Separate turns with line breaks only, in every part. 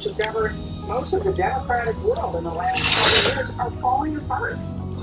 to govern most of the democratic world in the last 20 years are falling apart.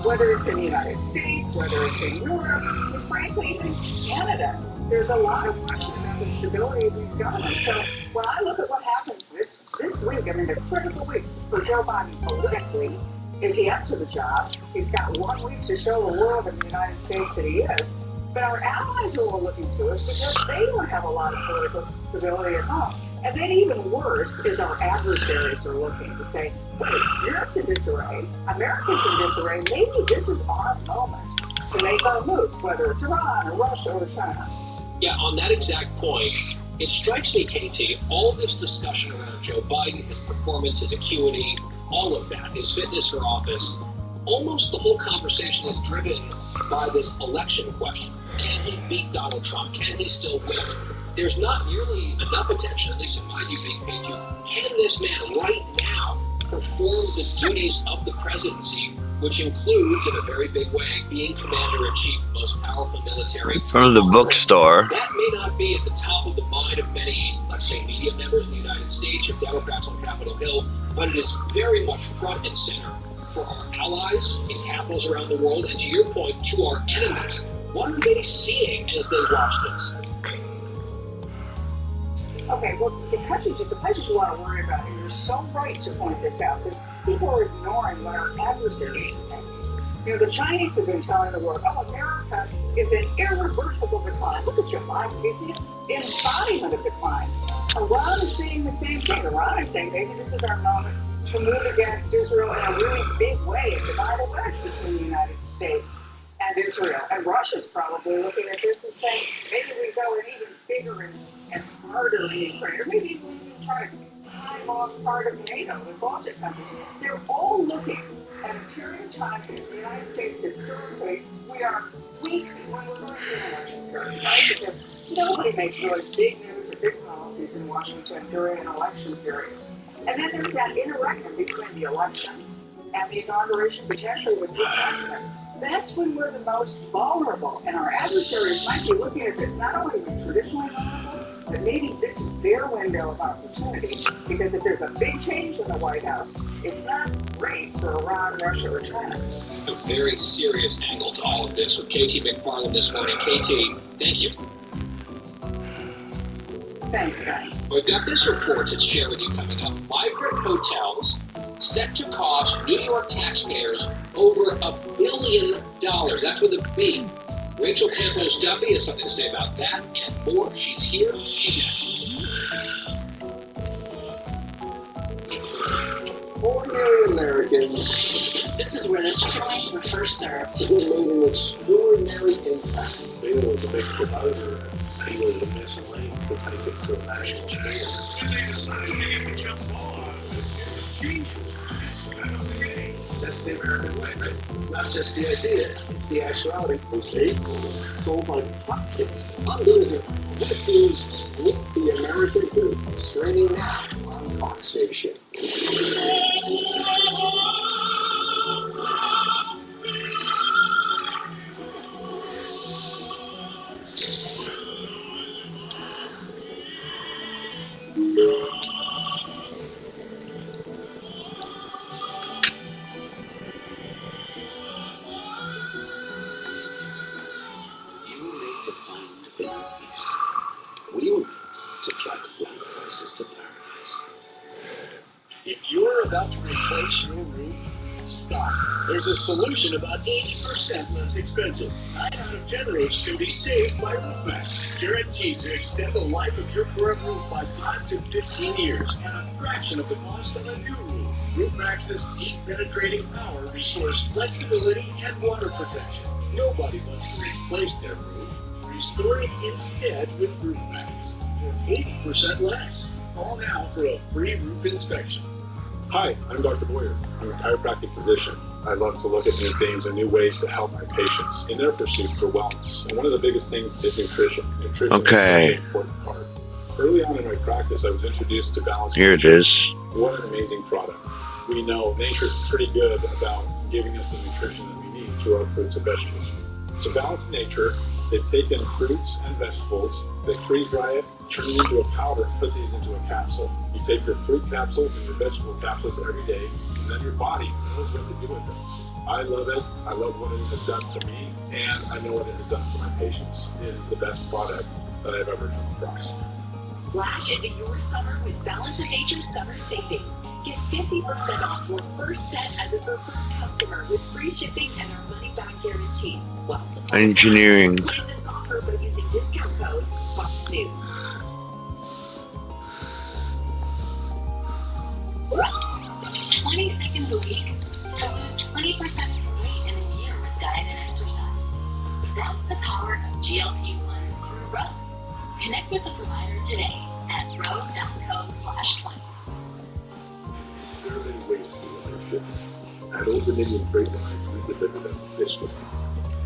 Whether it's in the United States, whether it's in Europe, and frankly, even in Canada, there's a lot of question about the stability of these governments. So when I look at what happens this week, I mean, the critical week for Joe Biden politically, is he up to the job? He's got 1 week to show the world in the United States that he is. But our allies are all looking to us because they don't have a lot of political stability at home. And then even worse is our adversaries are looking to say, wait, Europe's in disarray, America's in disarray, maybe this is our moment to make our moves, whether it's Iran or Russia or China.
Yeah, on that exact point, it strikes me, Katie, all this discussion around Joe Biden, his performance, his acuity, all of that, his fitness for office, almost the whole conversation is driven by this election question. Can he beat Donald Trump? Can he still win? There's not nearly enough attention, at least in my view, being paid to, can this man right now perform the duties of the presidency, which includes, in a very big way, being commander-in-chief, most powerful military.
In front of the bookstore.
That may not be at the top of the mind of many, let's say, media members in the United States or Democrats on Capitol Hill, but it is very much front and center for our allies in capitals around the world, and to your point, to our enemies. What are they seeing as they watch this?
Okay, well, the countries you want to worry about, and you're so right to point this out, because people are ignoring what our adversaries are thinking. You know, the Chinese have been telling the world, oh, America is in irreversible decline. Look at Joe Biden, he's the embodiment of decline. Iran is saying the same thing. Iran is saying, maybe this is our moment to move against Israel in a really big way and divide a wedge between the United States and Israel. And Russia's probably looking at this and saying, maybe we go an even bigger and harder in Ukraine, or maybe we try to hive off part of NATO, the Baltic countries. They're all looking at a period of time in the United States historically. We are weak when we're going through an election period, right? Because nobody makes really big news or big policies in Washington during an election period. And then there's that interregnum between the election and the inauguration, potentially with new president. That's when we're the most vulnerable. And our adversaries might be looking at this, not only are we traditionally vulnerable, but maybe this is their window of opportunity. Because if there's a big change in the White House, it's not great for Iran, Russia, or China.
A very serious angle to all of this with KT McFarland this morning. KT, thank you.
Thanks, guys.
We've got this report to share with you coming up. Migrant hotels set to cost New York taxpayers over $1 billion. That's with a B. Rachel Campos-Duffy has something to say about that and more. She's here. She's
next. Ordinary Americans. This is where the joints were first served.
It made an extraordinary impact. Baylor was a big promoter. He was a missing link to take it to a national scale.
When they decided to get the jump ball out of it, it was genius. That was the game.
That's the American way, right? It's not just the idea, it's the actuality. Those it's sold like hotcakes. I'm losing. This is Meet the American Food, streaming now on Fox Station.
If you're about to replace your roof, stop. There's a solution about 80% less expensive. 9 out of 10 roofs can be saved by RoofMax. Guaranteed to extend the life of your current roof by 5 to 15 years and a fraction of the cost of a new roof. RoofMax's deep penetrating power restores flexibility and water protection. Nobody wants to replace their roof. Restore it instead with RoofMax for 80% less. Call now for a free roof inspection.
Hi, I'm Dr. Boyer. I'm a chiropractic physician. I love to look at new things and new ways to help my patients in their pursuit for wellness. And one of the biggest things is nutrition. Nutrition is an important part. Early on in my practice, I was introduced to balanced
Here it is.
What an amazing product. We know nature's pretty good about giving us the nutrition that we need through our fruits and vegetables. So Balanced Nature They take in fruits and vegetables, they freeze dry it, turn it into a powder, and put these into a capsule. You take your fruit capsules and your vegetable capsules every day, and then your body knows what to do with those. I love it. I love what it has done for me, and I know what it has done for my patients. It is the best product that I've ever come across.
Splash into your summer with Balance of Nature's summer savings. Get 50% off your first set as a preferred customer with free shipping and our money-back guarantee. While supplies
Engineering.
last, claim this offer by using discount code Fox News. 20 seconds a week to lose 20% of your weight in a year with diet and exercise. That's the power of GLP-1s through Row. Connect with a provider today at row.co/20.
There are many ways to do ownership. At Old Dominion Freight Lines, we deliver them this way.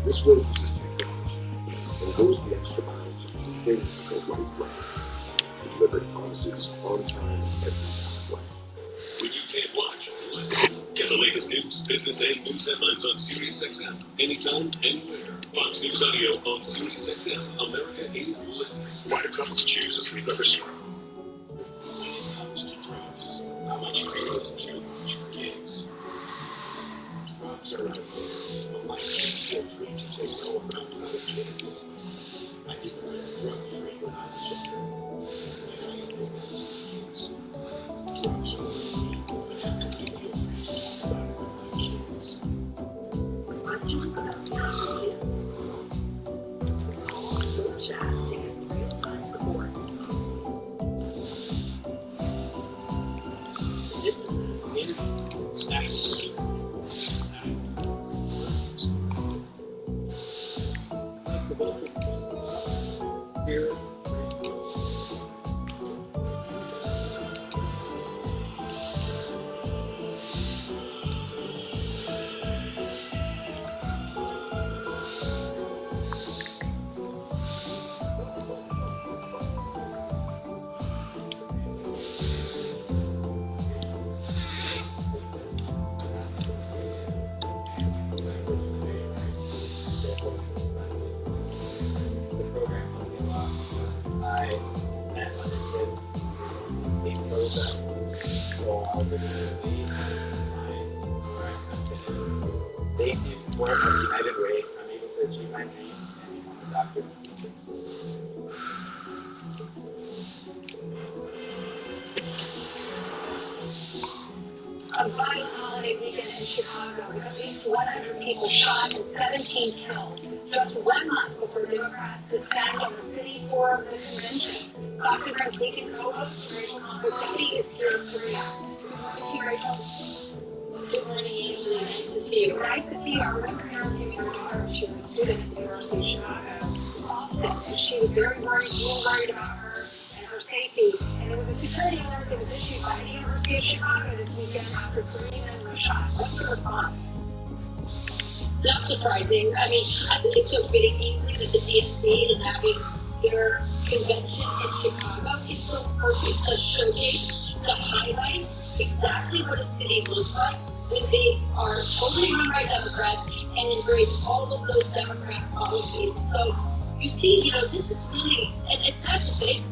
This way uses technology and goes the extra mile to keep things the right way. Delivered promises on time, every time.
When you can't watch, listen. Get the latest news, business, and news headlines on SiriusXM. Anytime, anywhere. Fox News Audio on SiriusXM. America is listening. Why do couples choose a sleepover stream? When it comes to drugs, how much freedom is too much for kids? Drugs are out there, but why can't you feel free to say no around other kids? I didn't learn drug-free when I was younger, and I implement to my kids. Drugs are illegal, but how can I feel free to talk about it with my kids?
Questions about drugs and kids? Call or chat to get real-time support.
This is an interview specialist. Here.
Basic support of United Way, I'm able to achieve my dreams and become a doctor.
A violent holiday weekend in Chicago with at least 100 people shot and 17 killed, just 1 month before Democrats descend on the city for the convention. Fox and Friends Weekend co-host Rachel Compostati is here to react. Good morning to you, Rachel. Good morning, Ainsley. Nice to see you. Nice to see you. I remember interviewing your daughter. She was a student at the University of Chicago. Often, and she was very worried. You were worried about her and her safety. And there was a security alert that was issued by the University of Chicago this weekend after 3 men were shot. What's your response?
Not surprising. I mean, I think it's so fitting, Ainsley, that the DNC is having their convention in Chicago. It's so perfect to showcase, to highlight exactly what a city looks like when they are totally run by Democrats and embrace all of those Democrat policies. So you see, this is really, and it's sad to say,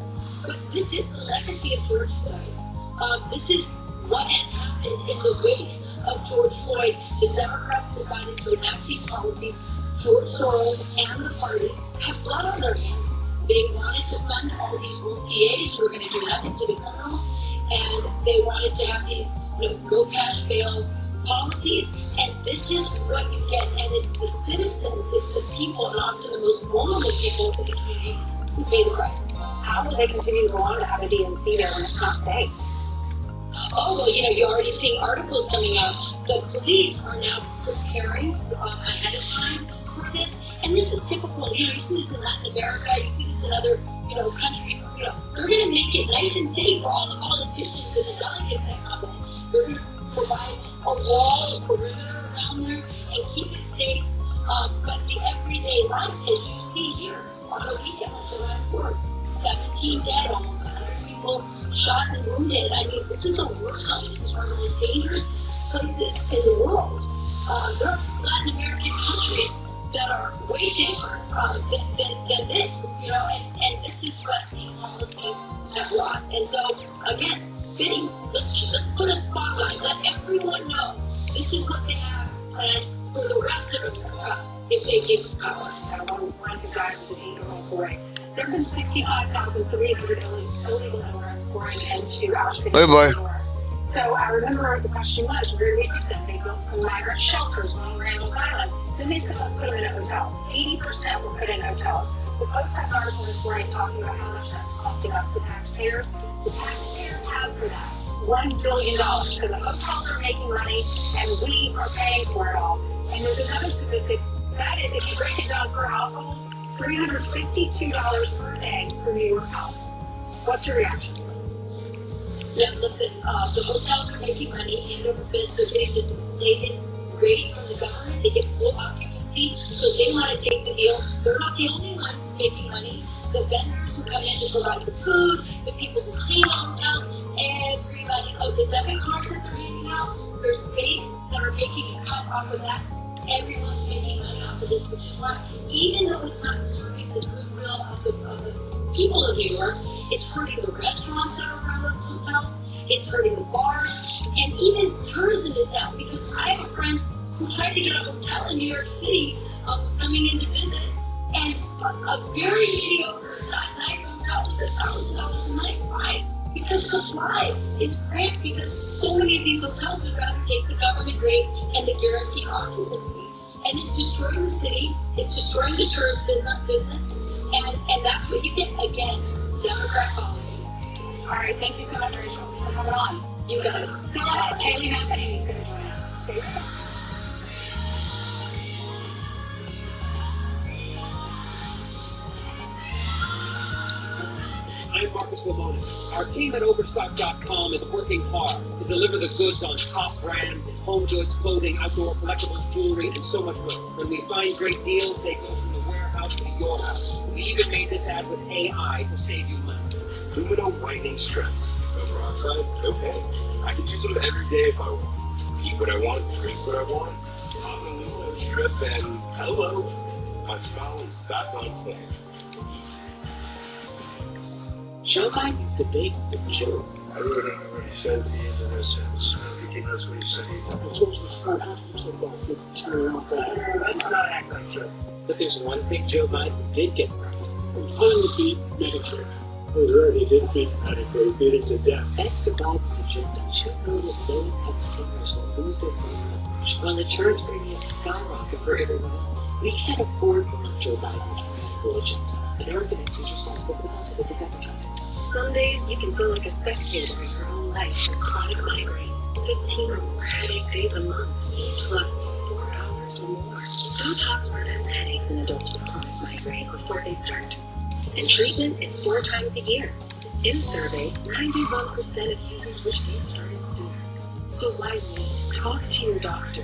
but this is the legacy of George Floyd. This is what has happened in the wake of George Floyd. The Democrats decided to enact these policies. George Soros and the party have blood on their hands. They wanted to fund all these DAs who were going to do nothing to the criminals, and they wanted to have these no cash bail policies, and this is what you get. And it's the citizens, it's the people, and often the most vulnerable people in the community who pay the price.
How will they continue to go on to have a DNC there when it's not safe?
Oh, well, you already see articles coming out. The police are now preparing ahead of time for this. And this is typical. You see this in Latin America, you see this in other, countries. They're going to make it nice and safe for all the politicians and the delegates that come in. They're going to provide a wall, a perimeter around there, and keep it safe. But the everyday life, as you see here on a weekend on July 4th, 17 dead, almost 100 people shot and wounded. I mean, this is a war zone. This is one of the most dangerous places in the world. There are Latin American countries that are way safer than this, you know, and this is what these policies have brought. And so, again, city, let's put a spotlight, let everyone know this is what they have planned for the rest of America if they give power.
I want to guide as an 8-year-old boy. There have been 65,300 illegal immigrants pouring into our city.
Hey, boy.
So I remember the question was, where did they take them? They built some migrant shelters on Randall's Island. Then they said, let's put them in hotels. 80% were put in hotels. The Post had an article this morning talking about how much that's costing us, the taxpayers. The taxpayers have for that $1 billion. So the hotels are making money, and we are paying for it all. And there's another statistic. That is, if you break it down per household, $352 per day for New York households. What's your reaction?
Yeah, listen, the hotels are making money hand over fist. They're getting this inflated rate from the government. They get full occupancy, so they want to take the deal. They're not the only ones making money. The vendors who come in to provide the food, the people who clean the hotels, everybody. Oh, the debit cards that they're handing out, there's banks that are making a cut off of that. Everyone's making money off of this, which is why, even though it's not serving the goodwill of the people of New York, it's hurting the restaurants that are around those hotels, it's hurting the bars, and even tourism is down, because I have a friend who tried to get a hotel in New York City, was coming in to visit, and a very mediocre, not nice hotel was $1,000 a night. Why? Because the supply is cramped, because so many of these hotels would rather take the government rate and the guaranteed occupancy. And it's destroying the city, it's destroying the tourist business, and that's what you get, again, Democrat policies.
All right, thank you so much, Rachel, for coming on.
You got it.
Still have Haley Matheny is going to join us. Stay with us.
I'm Marcus Lamona. Our team at Overstock.com is working hard to deliver the goods on top brands in home goods, clothing, outdoor collectibles, jewelry, and so much more. When we find great deals, they go from the warehouse to your house. We even made this ad with AI to save you money.
Lumino whitening strips. No peroxide, no pain. I can use them every day if I want. Eat what I want, drink what I want. Pop a Lumino strip and hello. My smile is back on point.
Joe Biden's debate was a joke.
I really don't know what he said at the end of this. I don't think he knows what he said.
I told you before, how do you take off the carry on that?
Let's not act like Joe. But there's one thing Joe Biden did get right.
He finally beat Medicare. He was right, he did beat Medicare, he beat it to death.
Thanks to Biden's agenda, 2 million low-income seniors will lose their phone coverage, while insurance premiums skyrocket for everyone else. We can't afford more of Joe Biden's radical agenda. American is responsible for the content of this advertising.
Some days you can feel like a spectator in your own life with chronic migraine. 15 or more headache days a month, each lasting 4 hours or more. Botox prevents headaches in adults with chronic migraine before they start. And treatment is 4 times a year. In a survey, 91% of users wish they started sooner. So why wait? Talk to your doctor.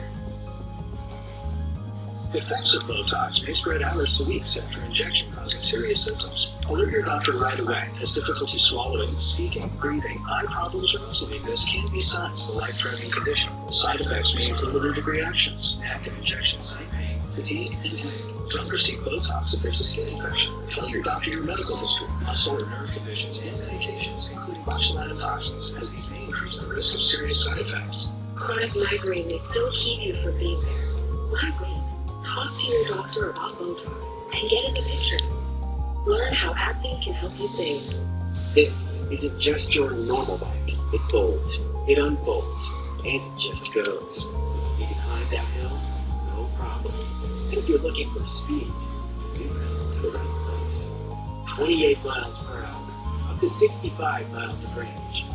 The effects of Botox may spread hours to weeks after injection, causing serious symptoms. Alert your doctor right away, as difficulty swallowing, speaking, breathing, eye problems, or muscle weakness can be signs of a life-threatening condition. Side effects may include allergic reactions, neck and injection site pain, fatigue, and headache. Don't receive Botox if there's a skin infection. Tell your doctor your medical history, muscle or nerve conditions, and medications, including botulinum toxins, as these may increase the risk of serious side effects.
Chronic migraine may still keep you from being there. Why wait? Talk to your doctor about Botox and get in the picture. Learn how acne can help you save.
This isn't just your normal bike. It folds, it unfolds, and it just goes. You can climb that hill, no problem. And if you're looking for speed, you've come to the right place. 28 miles per hour, up to 65 miles of range.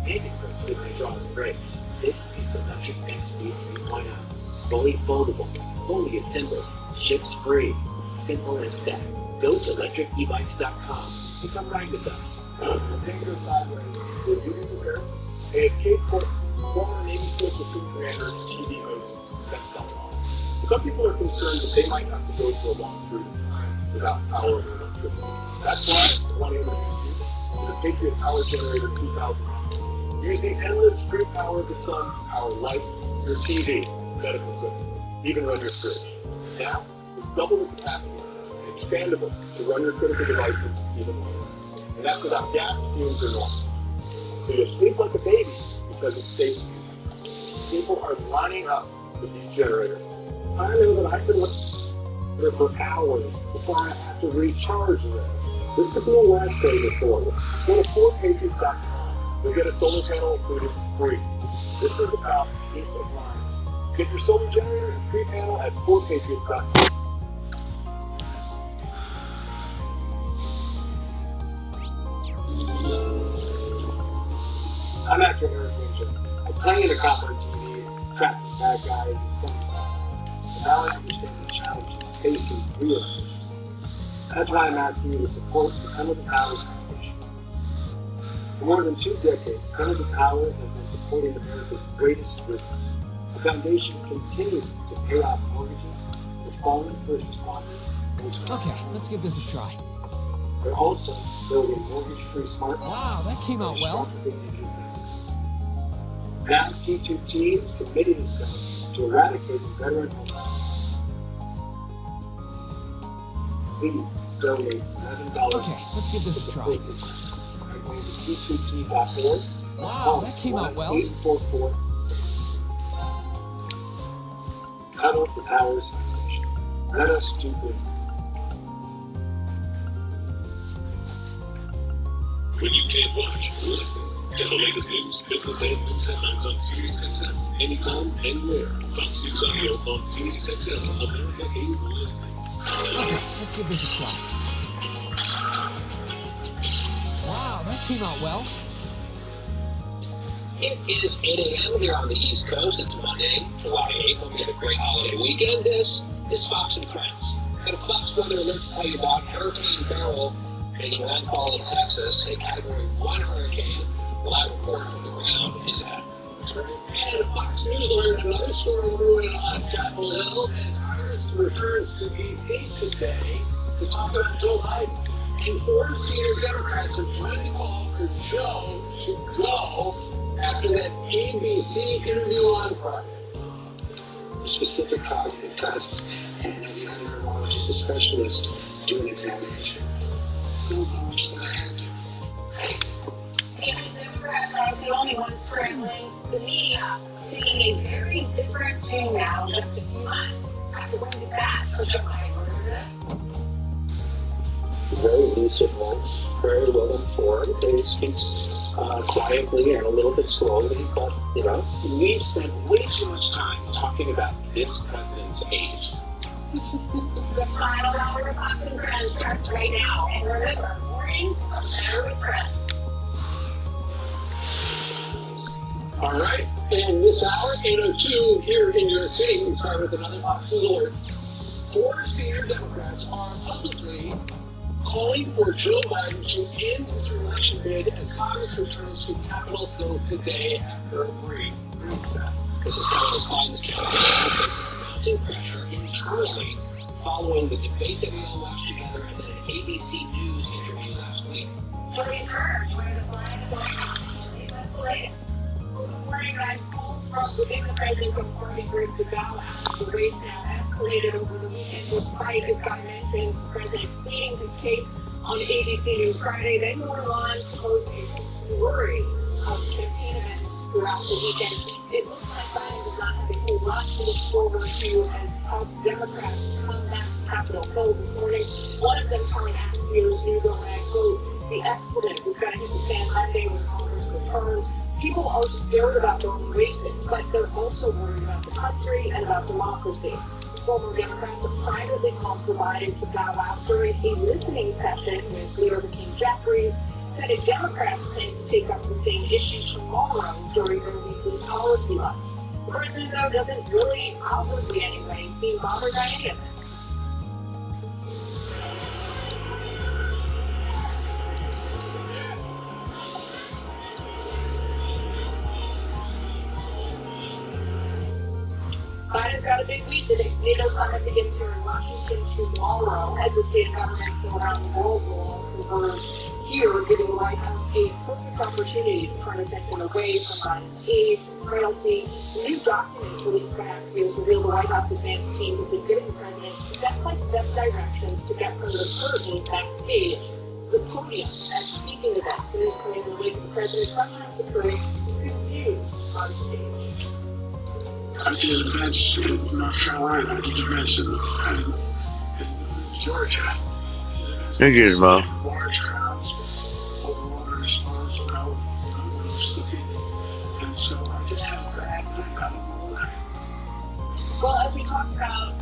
And equipped with hydraulic brakes. This is the Electric Bike Speed 3.0. Fully foldable, fully assembled, ships free, simple as that. Go to electricebikes.com and come ride with us.
When things go sideways, you're duty prepared. Hey, it's Kate Porter, former Navy SEAL platoon commander and TV host, best-selling author. Some people are concerned that they might have to go for a long period of time without power or electricity. That's why I want to introduce you to the Patriot Power Generator 2000X. Use the endless free power of the sun to power lights, your TV, medical equipment, even run your fridge. Now, with double the capacity and expandable to run your critical devices even longer. And that's without gas, fumes, or noise. So you'll sleep like a baby because it's safe to use it. People are lining up with these generators.
I know that I can look for hours before I have to recharge this. This could be a lifesaver for you.
Go to 4patriots.com. You'll get a solar panel included for free. This is about peace of mind. Get your solar generator and free panel at 4patriots.com.
I'm after Neverwinter. I play in a copper TV, tracking bad guys and stuff. But now I understand the challenges facing real Christians. That's why I'm asking you to support the Come of the Towers Foundation. For more than 2 decades, Come of the Towers has been supporting America's greatest dreamers. The foundation is continuing to pay off mortgages for fallen first responders.
Okay, let's give this a try.
They're also building mortgage-free smart.
Wow, that came out well.
Now T2T is committing itself to eradicating veteran homelessness. Please donate $11.
Okay, let's give this a try.
By going to T2T.org.
Wow, that came out well.
844. Cut off the Towers Foundation. Let us do good.
When you can't watch, listen. Get the latest news, business, and news headlines on SiriusXM. Anytime, anywhere. Fox News Audio on SiriusXM. America is listening.
Okay, let's give this a try. Wow, that came out well.
It is 8 a.m. here on the East Coast. It's Monday, July 8th. Hope you had a great holiday weekend. This is Fox and Friends. Got a Fox weather alert to tell you about Hurricane Beryl making landfall in Texas, a Category 1 hurricane. The live report from the ground is at.
And Fox News learned another story brewing on Capitol Hill as Congress returns to D.C. today to talk about Joe Biden. And 4 senior Democrats have joined the call for Joe to go after that ABC interview on Friday.
Specific cognitive tests, and have you had a neurologist, a specialist, do an examination?
Democrats aren't the only ones scrambling. The media singing a very different tune now in just a few months after winning the bat for Joe Biden.
He's very lucid man, very well informed. He speaks quietly and a little bit slowly, but we've spent way too much time talking about this president's age.
The final hour of Fox and Friends starts right now, and remember, mornings are better with friends.
All right, and this hour, 8:02 here in your city, we start with another Fox News alert. 4 senior Democrats are publicly calling for Joe Biden to end his reelection bid as Congress returns to Capitol Hill today after a brief recess.
This is coming as Biden's campaign faces mounting pressure internally following the debate that we all watched together and then an ABC News interview last week.
Julian Kirk, where the flag is on. That's the latest. Good morning, guys. Polls from within the presidential party group to bow out. The race now escalated over the weekend despite, as Guy mentioned, the president pleading his case on ABC News Friday. Then moved on to host a flurry of campaign events throughout the weekend. It looks like Biden does not have a whole lot to look forward to as House Democrats come back to Capitol Hill this morning. One of them telling Axios News overnight, quote, the expletive is going to hit the fan Monday when Congress returns. People are scared about their own races, but they're also worried about the country and about democracy. Former Democrats have privately called for Biden to bow out during a listening session with Leader McCain Jeffries, said if Democrats plan to take up the same issue tomorrow during their weekly policy lunch. The president, though, doesn't really, outwardly anyway, seem bothered by any of it. Biden's got a big week. The NATO summit begins here in Washington tomorrow. Heads of state and government from around the world will all converge
here, giving the White House a perfect opportunity to turn attention away from Biden's age and frailty. New documents released by Axios reveal the White House advance team has been giving the president step-by-step directions to get from the curtain backstage to the podium at speaking events. The news coming in the wake of the president sometimes appearing confused on stage.
I did events in North Carolina. I did events in Georgia.
Thank you, Gizmo.
Large crowds, overwhelming response, no sleeping. And so I just had a bad night. I don't know why.
Well, as we talked about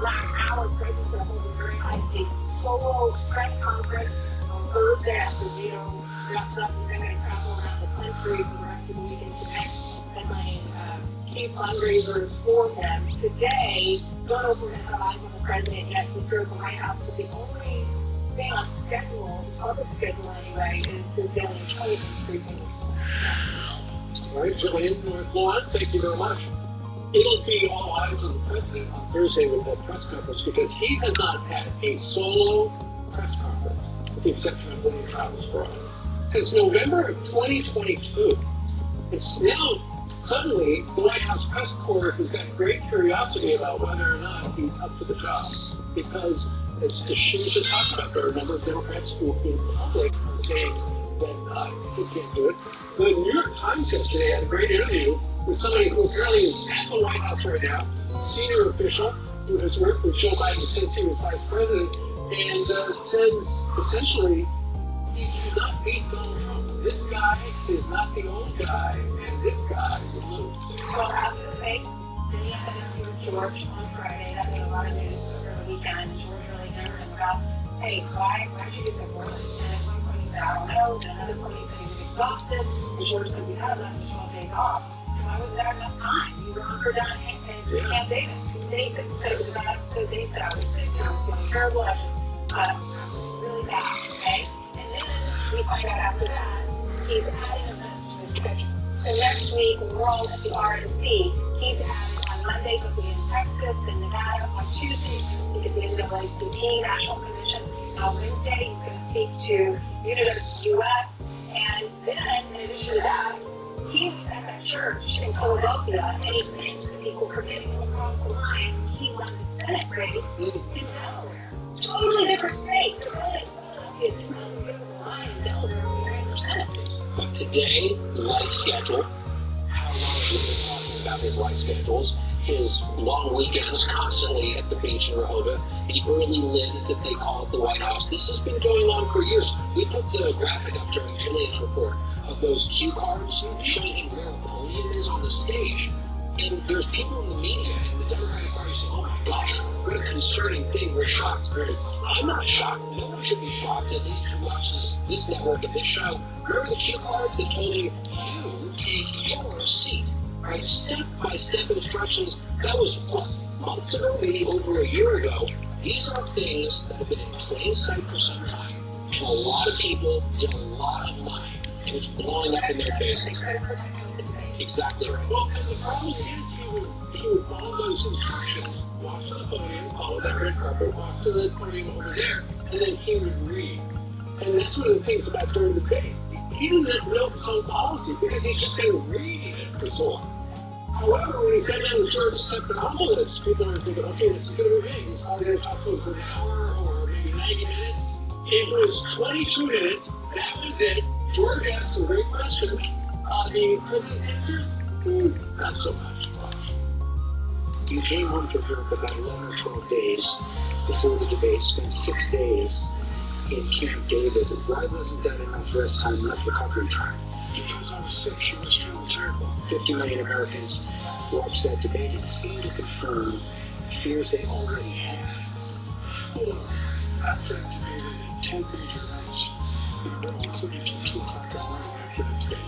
last hour, the president's going to hold a very high-stakes solo press conference on Thursday after Vito wraps up. He's going to travel around the country for the rest of the weekend tonight, headlining key fundraisers for them. Today, don't know if we're going to have eyes on the president yet. He's here at the White House, but the only thing on schedule, his public schedule anyway, is his daily intelligence briefings.
All right, Jillian Lawn, thank you very much. It'll be all eyes on the president on Thursday with that press conference because he has not had a solo press conference, with the exception of when he travels abroad, since November of 2022. It's now suddenly the White House press corps has got great curiosity about whether or not he's up to the job because, as she was just talking about, there are a number of Democrats who in public are saying that he can't do it. The New York Times yesterday had a great interview with somebody who apparently is at the White House right now, senior official who has worked with Joe Biden since he was vice president, and says essentially he cannot beat Donald Trump. This guy is not the old guy, and this guy will lose.
Well, after the debate, then he had an interview with George on Friday. That made a lot of news over the weekend. George really hammered him about, hey, why did you do so poorly? And at one point he said, I don't know. And another point he said he was exhausted. And George said, we had 11 to 12 days off. Why was there enough time? You were hunkered down and Camp David. Then he said it was a bad episode. Then he said I was sick. I was feeling terrible. I was really bad. Okay? And then we find out after that he's adding events to his schedule. So next week we're all at the RNC. He's adding on Monday he'll be in Texas, then Nevada. On Tuesday he's going to speak at the NAACP National Convention. On Wednesday he's going to speak to University US. And then in addition to that, he was at that church in Philadelphia, and he thanked the people for getting him across the line. He won the Senate race in Delaware. Totally different states. Philadelphia didn't even get over the line in Delaware when he ran for Senate.
But today, life schedule. How long have we been talking about his life schedules? His long weekends constantly at the beach in Rehoboth, the early lids that they call at the White House. This has been going on for years. We put the graphic up during Jillian's report of those cue cards showing him where a podium is on the stage. And there's people in the media and the Democratic Party saying, oh my gosh, what a concerning thing, we're shocked. I'm not shocked. No one should be shocked, at least who watches this network and this show. Remember the cue cards that told him, you take your seat, right? Step-by-step instructions. That was, what, months ago, maybe over a year ago. These are things that have been in plain sight for some time. And a lot of people did a lot of lying. And it's blowing up in their faces. Exactly right.
Well, and the problem is he would follow those instructions, walk to the podium, follow that red carpet, walk to the podium over there, and then he would read. And that's one of the things about during the debate. He didn't know his own policy because he's just been reading it for so long. However, when he sat down with George Stephanopoulos, people are thinking, okay, this is going to be big. He's probably going to talk to him for an hour or maybe 90 minutes. It was 22 minutes. That was it. George asked some great questions. The president's answers, not so much.
You came home from Europe about 11 or 12 days before the debate, spent 6 days in Camp David. Why wasn't that enough rest time, enough recovery time?
Because I was sick. She was feeling terrible.
50 million Americans watched that debate. It seemed to confirm fears they already had.
After I debated in 10 major nights, including till 2 o'clock in the morning after the debate.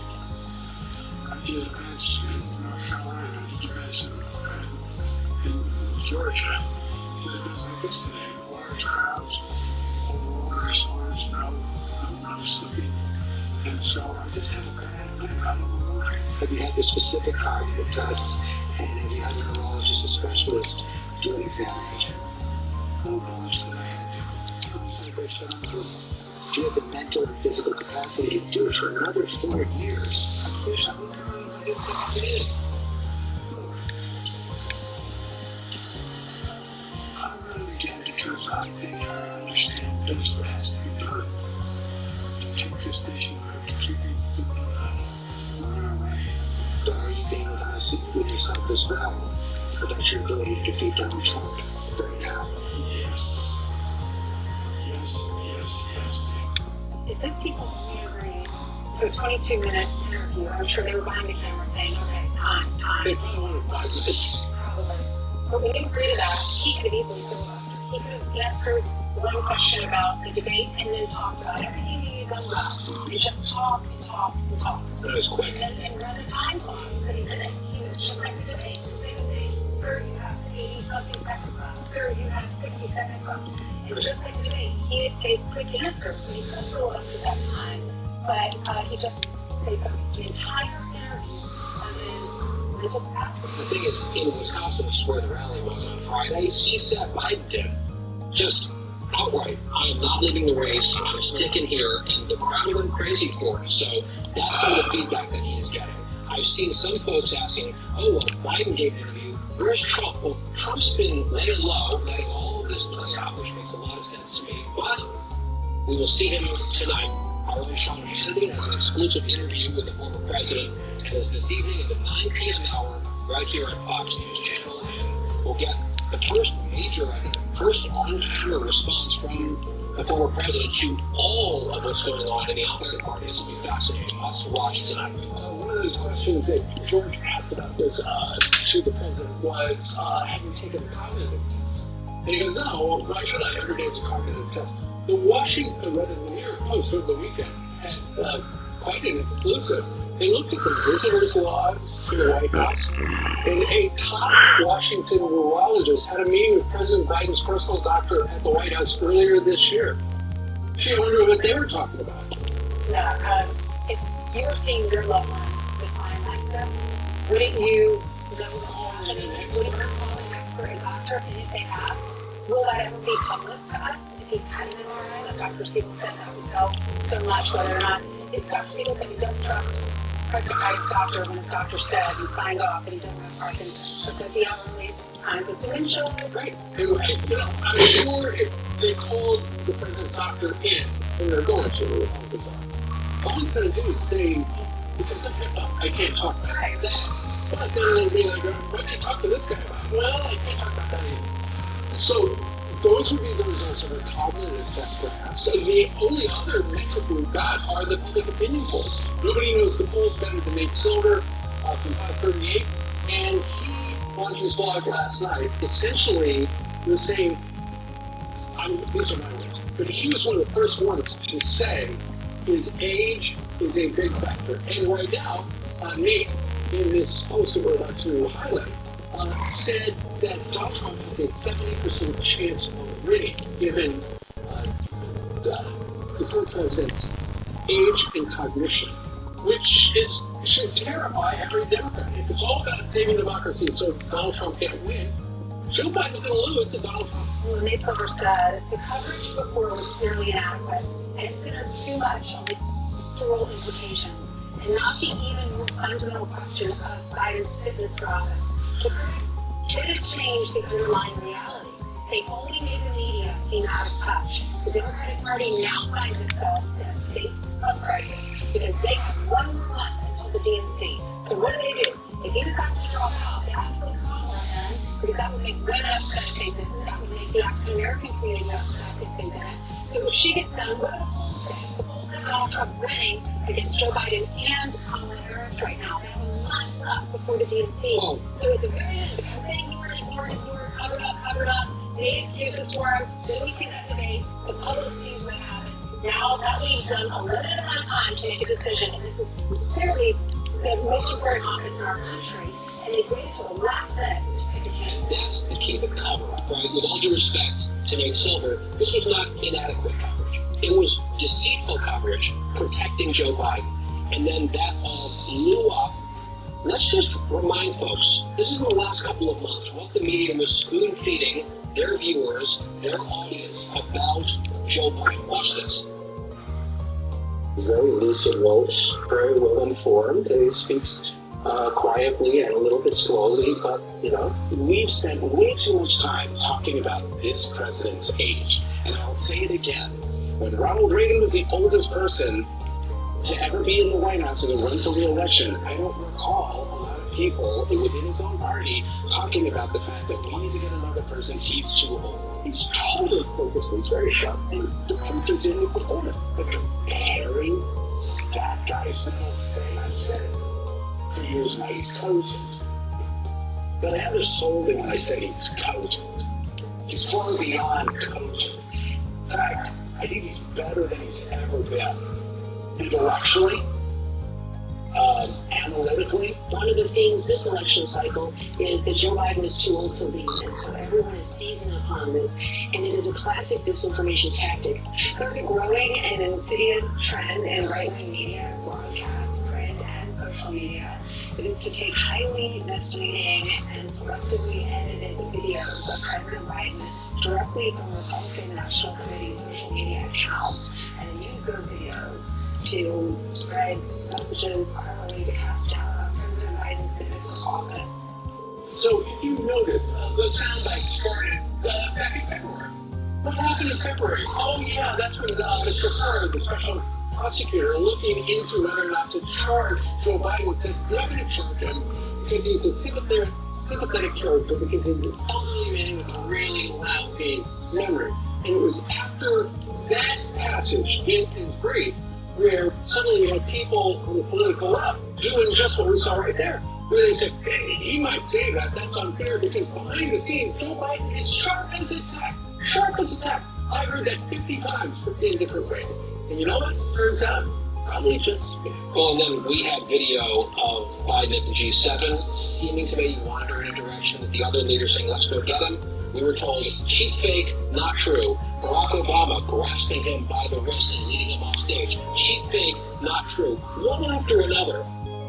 I did events in North Carolina, I did events in Georgia. I did events like this today, large crowds, overwhelming response, no sleeping. And so I just had a bad night. I don't know why.
Have you had the specific cognitive tests, and have you had a neurologist, a specialist, do an examination?
No, honestly, it's like I said, I'm good.
Do you have the mental and physical capacity to do it for another 4 years?
Tish, I don't know if I get that I really can because I think I understand just what has to be done to take this nation completely on our way.
So are you being honest with yourself as well about your ability to defeat Donald Trump right now?
Yes. Yes, yes, yes.
If these people only agreed to a 22-minute interview, I'm sure they were behind the camera saying, okay, time.
They probably wanted 5 minutes.
Probably. But when you agree to that, he could have easily filibustered. He could have answered one question about the debate and then talked about everything he had done well. And just talk and talk and talk.
That was quick.
And run the time clock that he did it. He was just like the debate. They would say, sir, you have 80-something seconds left. Sir, you have 60 seconds left. And just like the debate, he gave quick answers when he could have filibustered that time. But he just focused the entire interview on his mental capacity.
The thing is, in Wisconsin, which is where the rally was on Friday, he said Biden did just outright, I am not leaving the race, I'm sticking here, and the crowd went crazy for it. So that's some of the feedback that he's getting. I've seen some folks asking, oh, well, Biden gave an interview, where's Trump? Well, Trump's been laying low, letting all of this play out, which makes a lot of sense to me, but we will see him tonight. Our own Sean Hannity has an exclusive interview with the former president, and is this evening at the 9 p.m. hour right here on Fox News Channel, and we'll get the first major, I think, first on-camera response from the former president to all of what's going on in the opposite party. This will be fascinating. Must watch tonight.
One of those questions that George asked about this to the president was, have you taken a cognitive test? And he goes, no, why should I? Every day it's a cognitive test. The New York Post over the weekend had quite an exclusive. They looked at the visitors' logs to the White House, and a top Washington neurologist had a meeting with President Biden's personal doctor at the White House earlier this year. She wondered what they were talking about.
Yeah, if you were seeing your loved ones decline like this, wouldn't you go to the hospital? Wouldn't you call an expert, a doctor? And if they have, will that ever be public to us? If he's had an MRI, like Dr. Siegel said, that would tell so much whether or not. If Dr. Siegel said he does trust President Biden's doctor when his doctor says and signed off that he doesn't have Parkinson's, but does he have early signs of dementia?
Right. I'm sure if they called the president's doctor in, and they're going to, all he's going to do is say, because of HIPAA, I can't talk about that. But then they'll be like, what did you talk to this guy about? Well, I can't talk about that either. So those would be the results of a cognitive test, perhaps. And the only other metric we've got are the public opinion polls. Nobody knows the polls better than Nate Silver from 538. And he, on his blog last night, essentially was saying, these are my words, but he was one of the first ones to say his age is a big factor. And right now, Nate, in this post that we're about to highlight, said that Donald Trump has a 70% chance of winning, given the current president's age and cognition, which should terrify every Democrat. If it's all about saving democracy so Donald Trump can't win, Joe Biden's going to lose to Donald Trump.
Well, Nate Silver said the coverage before was clearly inadequate, and it centered too much on the cultural implications, and not the even more fundamental question of Biden's fitness for office. The critics didn't change the underlying reality. They only made the media seem out of touch. The Democratic Party now finds itself in a state of crisis because they have 1 more month until the DNC. So what do? If he decides to drop out, they have to put Kamala in, because that would make women upset if they didn't. That would make the African American community upset if they didn't. So if she gets done, what do the polls say? The polls have Donald Trump winning against Joe Biden and Kamala Harris right now. They have a month left before the DNC.
Oh.
So at the very end, because they ignored, covered up, made excuses for him, then we see that debate, the public sees what happened. Now that leaves them a limited amount of time to make a decision, and this is clearly the most important office in our country, and they waited till the last minute to pick a candidate.
And that's the key to cover-up, right? With all due respect to Nate Silver, this was not inadequate coverage. It was deceitful coverage protecting Joe Biden. And then that all blew up. Let's just remind folks, this is in the last couple of months, what the media was spoon-feeding their viewers, their audience, about Joe Biden. Watch this.
He's very lucid Welsh, very well informed. He speaks quietly and a little bit slowly, but we've spent way too much time talking about this president's age. And I'll say it again. When Ronald Reagan was the oldest person to ever be in the White House and to run for re-election, I don't recall a lot of people within his own party talking about the fact that we need to get another person. He's too old. He's totally focused. He's very sharp. And the country's in the performance. But comparing that guy's middle thing, I've said it for years now, he's cogent. But I undersold him when I said he was cogent. He's far beyond cogent. In fact, I think he's better than he's ever been. Intellectually, analytically.
One of the things this election cycle is that Joe Biden is too old to lead, and so everyone is seizing upon this, and it is a classic disinformation tactic.
There's a growing and insidious trend in right-wing media, broadcast, print, and social media. It is to take highly misleading and selectively edited videos of President Biden directly from Republican National Committee social media accounts and use those videos to spread messages primarily to cast doubt on President Biden's fitness for office.
So if you noticed, the soundbite started back in February. What happened in February? Oh yeah, that's when Mr. Ford, the special prosecutor, looking into whether or not to charge Joe Biden, said you're not going to charge him because he's a sympathetic character, because he's an elderly man with a really lousy memory. And it was after that passage in his brief where suddenly you had people on the political left doing just what we saw right there, where they said, hey, he might say that, that's unfair, because behind the scenes, Joe Biden is sharp as a tack. Sharp as a tack. I heard that 50 times in different ways. And you know what? Turns out, probably just spam.
Well, and then we had video of Biden at the G7 seeming to maybe wander in a direction with the other leaders saying, let's go get him. We were told, cheat fake, not true. Barack Obama grasping him by the wrist and leading him off stage. Cheat fake, not true. One after another,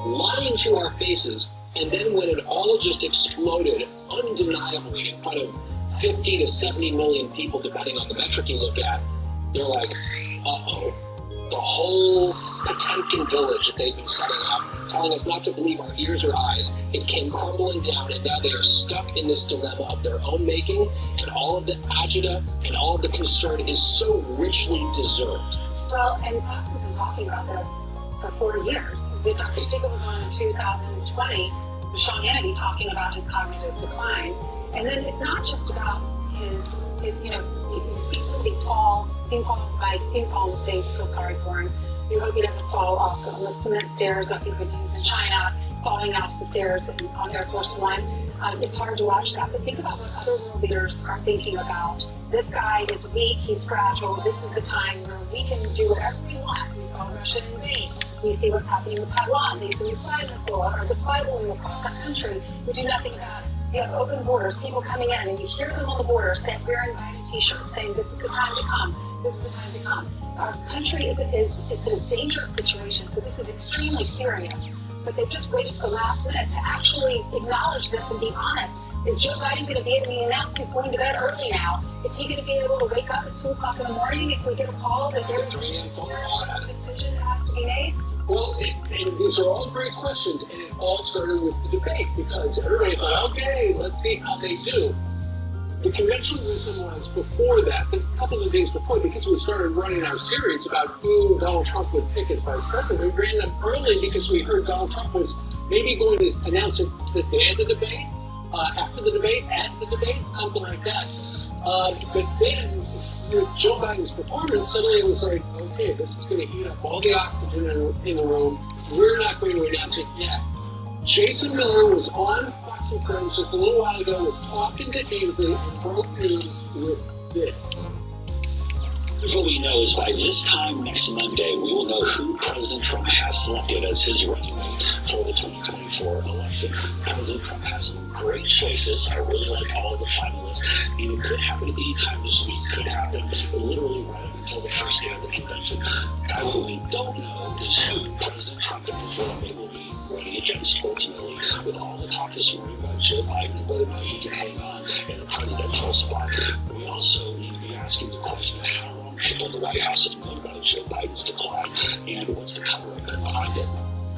lying to our faces. And then when it all just exploded undeniably in front of 50 to 70 million people, depending on the metric you look at, they're like, uh-oh. The whole Potemkin village that they've been setting up, telling us not to believe our ears or eyes, it came crumbling down, and now they are stuck in this dilemma of their own making, and all of the agita and all of the concern is so richly deserved.
Well, and Fox has been talking about this for 4 years. Dr. Stiglitz was on in 2020 with Sean Hannity talking about his cognitive decline. And then it's not just about his, you see some of these falls, seen fall on his bike, seen fall on the stage, you feel sorry for him. You hope he doesn't fall off on the cement stairs like he could use in China, falling off the stairs on Air Force One. It's hard to watch that, but think about what other world leaders are thinking about. This guy is weak, he's fragile, this is the time where we can do whatever we want. We saw Russia invade. We see what's happening with Taiwan. They see the spy missile or the spy balloon across the country. We do nothing about it. You have open borders, people coming in, and you hear them on the border wearing Biden t-shirts saying, this is the time to come, this is the time to come. Our country is in a dangerous situation, so this is extremely serious. But they've just waited to the last minute to actually acknowledge this and be honest. Is Joe Biden going to be able to announce he's going to bed early now? Is he going to be able to wake up at 2 o'clock in the morning if we get a call that there's a decision that has to be made?
Well, and these are all great questions, and it all started with the debate, because everybody thought, okay, let's see how they do. The conventional wisdom was before that, a couple of days before, because we started running our series about who Donald Trump would pick as vice president, we ran them early because we heard Donald Trump was maybe going to announce it the day of the debate, after the debate, at the debate, something like that. But then, with Joe Biden's performance, suddenly it was like, okay, this is going to heat up all the oxygen in the room. We're not going to announce it yet. Jason Miller was on Fox and Friends just a little while ago, was talking to Ainsley and broke news with this.
Here's what we know is by this time next Monday, we will know who President Trump has selected as his running mate for the 2024 election. President Trump has some great choices. I really like all of the finalists. It could happen any time this week. Could happen literally right up until the first day of the convention. Now, what we don't know is who President Trump and his running mate will be running against ultimately. With all the talk this morning about Joe Biden, whether or not he can hang on in the presidential spot, we also need to be asking the question, how long people in the White House have known about Joe Biden's decline, and what's the cover-up behind it?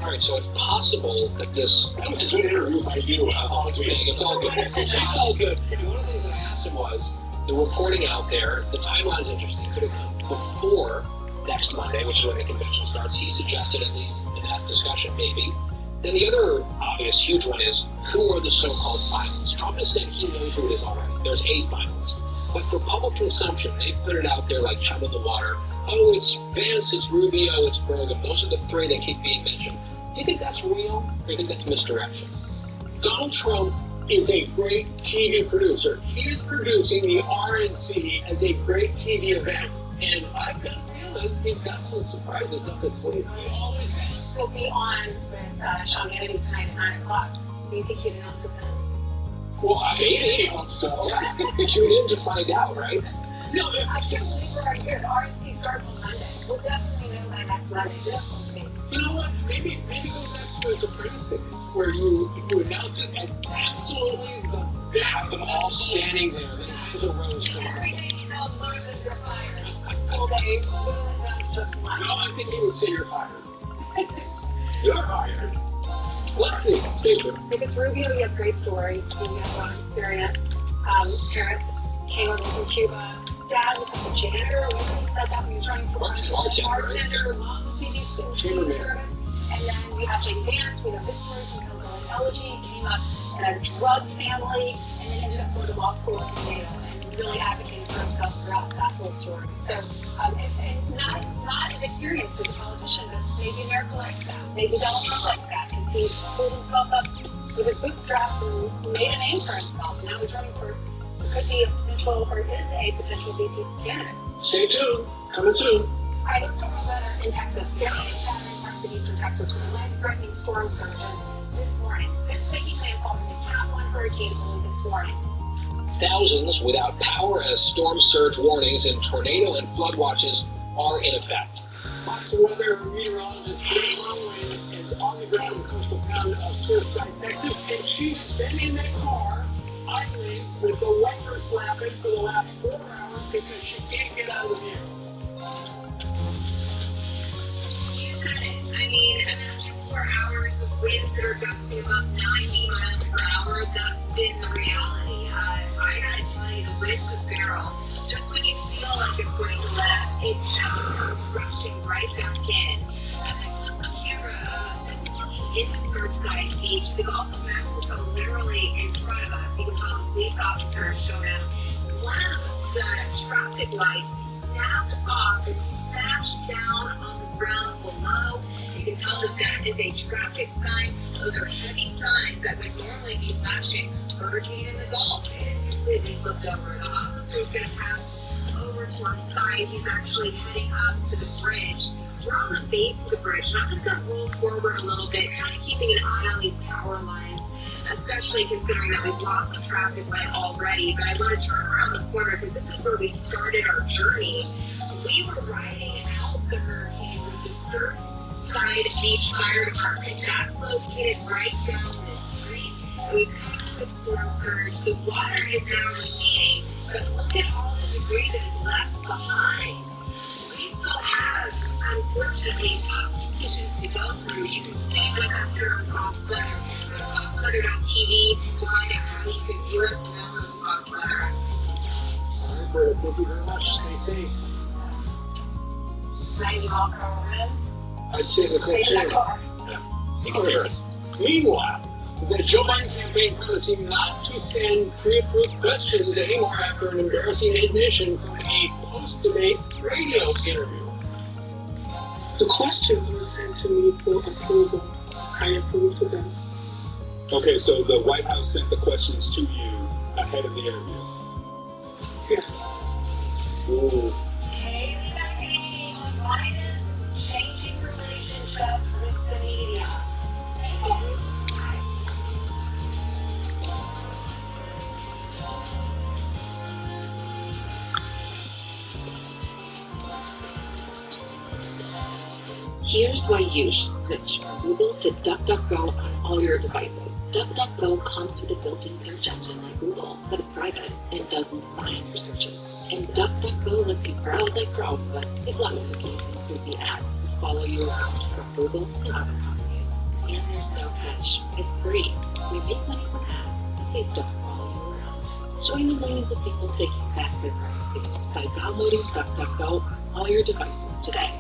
All right, so it's possible that this...
That was a good interview by you.
It's all good. It's all good. And one of the things that I asked him was, the reporting out there, the timeline is interesting. Could have come before next Monday, which is when the convention starts. He suggested, at least in that discussion, maybe. Then the other obvious huge one is, who are the so-called finalists? Trump has said he knows who it is already. There's a finalist. But for public consumption, they put it out there like chum in the water. Oh, it's Vance, it's Rubio, it's Burgum. Those are the three that keep being mentioned. Do you think that's real, or do you think that's misdirection?
Donald Trump is a great TV producer. He is producing the RNC as a great TV event. And I've got a feeling he's got some surprises up his sleeve. He always has.
He'll be on with Sean Hannity tonight at 9 o'clock. Do you think he'd announce it then?
Well, maybe. So.
You tune in to find out, right?
No, I can't believe we're right here. The RNC starts on Monday. We'll definitely know by next Monday.
You know what? Maybe go back to the Sopranos days, where you announce it at absolutely
They have them all standing there. Then hands a rose to
every day you tell them that you're fired. So they will it just one.
No, I think he would say you're fired. You're fired. Let's see. Stay tuned.
If it's Rubio, he has great stories. He has a lot of experience. Parents came over from Cuba. Dad was like a janitor. Remember he said that when he was running for bartender. Mom was being
Chambermaid.
service. And then we have Jake Vance. We know his story from elegy. Came up in a drug family, and then ended up going to law school at Yale and really advocated for himself throughout that whole story. So, and not as experienced as a politician, but maybe America likes that. Maybe Donald Trump likes that because he pulled himself up with his bootstraps and made a name for himself. And now he's running for, could be a potential, or is a potential VP candidate.
Stay tuned. Coming soon.
All right, let's talk about in Texas. Barely gathering parts of eastern Texas with a life-threatening storm surge this morning. Since making landfall, the Cat 1 hurricane blew this morning.
Thousands without power as storm surge warnings and tornado and flood watches are in effect.
Fox weather meteorologist Jay Lowen is on the ground in the coastal town of Surfside, Texas, and she's been in that car idling with the wiper slapping for the last 4 hours because she can't get out of the vehicle.
You said it. I mean, imagine 4 hours of winds that are gusting above 90 miles per hour. That's been the reality. I gotta tell you, the wind could barrel. Just when you feel like it's going to let up, it just comes rushing right back in. As I flip the camera, this is looking into Surfside Beach, the Gulf of Mexico, literally in front of us. You can tell the police officers showed up. One of the traffic lights snapped off and smashed down on the ground below. You can tell that that is a traffic sign. Those are heavy signs that would normally be flashing. Hurricane in the Gulf. It is completely flipped over. The officer is going to pass over to our side. He's actually heading up to the bridge. We're on the base of the bridge, and I'm just going to roll forward a little bit, kind of keeping an eye on these power lines, especially considering that we've lost a traffic light already. But I want to turn around the corner because this is where we started our journey. We were riding out the hurricane with the Surfside Beach Fire Department. That's located right down this street. It was kind of a storm surge. The water is now receding, but look at all the debris that is left behind. We still have, unfortunately, tough conditions to go through. You can stay with us here on Fox Weather. Go to foxweather.tv to find out how you can view us and download Fox Weather.
All right, Britta, thank you very much. Stay safe.
90 mile per hour winds.
I'd say the
Stay in that car.
Yeah. Meanwhile, the Joe Biden campaign promising not to send pre-approved questions anymore after an embarrassing admission from a post-debate radio interview.
The questions were sent to me for approval. I approved of them.
Okay, so the White House sent the questions to you ahead of the interview.
Yes.
Ooh.
Kaylee Becky on Biden's changing relationships with the media.
Here's why you should switch from Google to DuckDuckGo on all your devices. DuckDuckGo comes with a built-in search engine like Google, but it's private and doesn't spy on your searches. And DuckDuckGo lets you browse like Chrome, but it blocks cookies and creepy ads that follow you around from Google and other companies. And there's no catch. It's free. We make money from ads, but they don't follow you around. Join the millions of people taking back their privacy by downloading DuckDuckGo on all your devices today.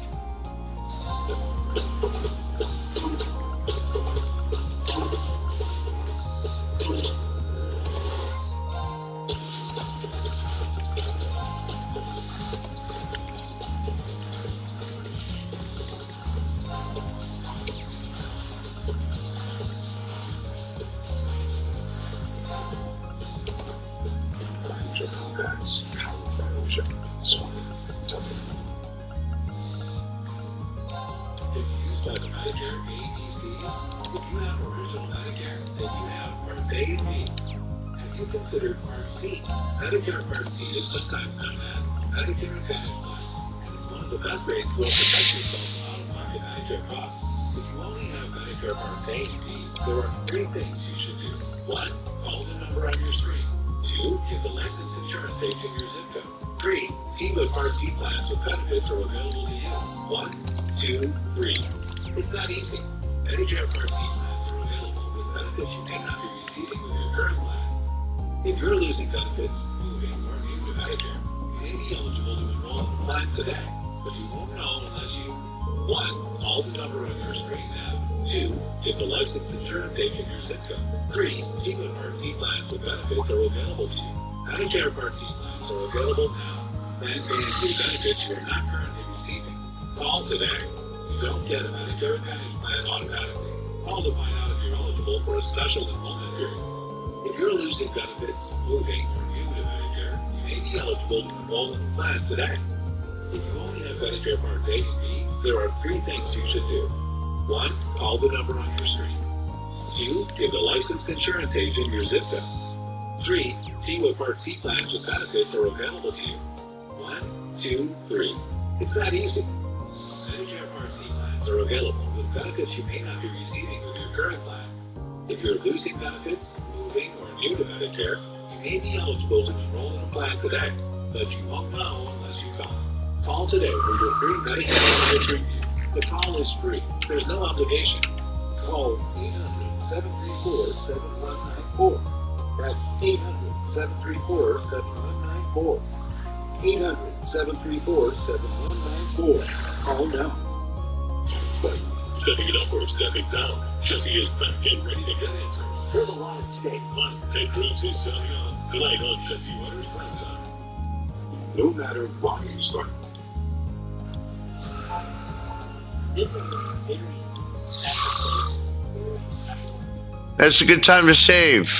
Medicare Part C is sometimes known as Medicare Advantage Plan, and it's one of the best ways to protect yourself from out-of-pocket Medicare costs. If you only have Medicare Part A and B, there are 3 things you should do. 1. Call the number on your screen. 2. Give the licensed insurance agent your zip code. 3. See what Part C plans with benefits are available to you. 1, 2, 3. It's that easy. Medicare Part C plans are available with benefits you may not be receiving with your current plan. If you're losing benefits, moving, or new to Medicare, you may be eligible to enroll in the plan today, but you won't know unless you 1. Call the number on your screen now. 2. Give the licensed insurance agent your zip code. 3. See what Part C plans with benefits are available to you. Medicare Part C plans are available now. Plans may include benefits you are not currently receiving. Call today. You don't get a Medicare Advantage plan automatically. Call to find out if you're eligible for a special enrollment period. If you're losing benefits, moving, or new to Medicare, you may be eligible to enroll in a plan today. If you only have Medicare Part A and B, there are 3 things you should do. 1. Call the number on your screen. 2. Give the licensed insurance agent your zip code. 3. See what Part C plans with benefits are available to you. 1, 2, 3. It's that easy. Medicare Part C plans are available with benefits you may not be receiving with your current plan. If you're losing benefits, moving, or new to Medicare, you may be eligible to enroll in a plan today, but you won't know unless you call. Call today for your free Medicare benefits review. The call is free. There's no obligation. Call 800-734-7194. That's 800-734-7194. 800-734-7194. Call now. Stepping it up or stepping down, Jesse is back and ready to get answers. There's a lot at stake. Plus, Ted Cruz is signing on tonight on Jesse Waters Prime Time.
No matter why you start.
This is a very special place.
That's a good time to save.